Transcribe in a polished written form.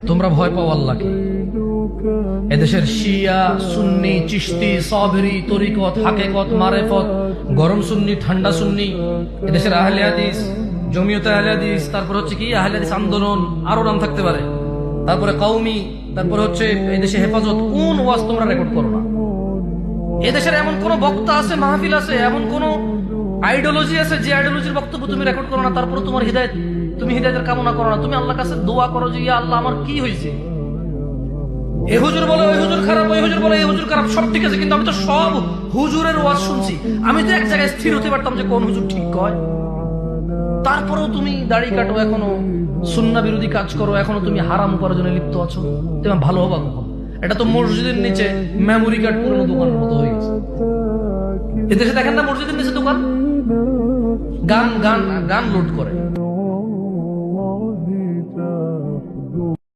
তোমরা ভয় পাও আল্লাহকে। এদেশের শিয়া সুন্নি চিশতি সাবরি তরিকত হাকিকত মারেফত গরম সুন্নি ঠান্ডা সুন্নি, এদেশের আহলে হাদিস জমিয়তে আহলে হাদিস, তারপর হচ্ছে কি আহলে হাদিস আন্দোলন, আরো নাম থাকতে পারে, তারপরে কওমি, তারপরে হচ্ছে এদেশে হেফাজত। কোন ওয়াজ তোমরা রেকর্ড করো না? এদেশের এমন কোন বক্তা আছে, মাহফিল আছে, এমন কোন আইডিওলজি আছে যে আইডিওলজির বক্তব্য তুমি রেকর্ড করো না? তারপরে তোমার হিদায়াত, তুমি হিদায়াতের কামনা করো না? তুমি আল্লাহর কাছে দোয়া করো যে ইয়া আল্লাহ আমার কি হয়েছে? এই হুজুর বলে ওই হুজুর খারাপ, ওই হুজুর বলে এই হুজুর খারাপ, সব ঠিক আছে, কিন্তু আমি তো সব হুজুরের ওয়াজ শুনছি। আমি তো এক জায়গায় স্থির হতে পারতাম যে কোন হুজুর ঠিক কয়। তারপরেও তুমি দাড়ি কাটো, এখনো সুন্নাহ বিরোধী কাজ করো, এখনো তুমি হারাম উপার্জনে লিপ্ত আছো। তুমি ভালো হবা কখন? এটা তো মসজিদের নিচে মেমোরি কার্ড পুরনো দোকানের মতো হয়ে গেছে। এদেশে দেখেন না মসজিদের নিচে দোকান, গান গান গান লোড করে।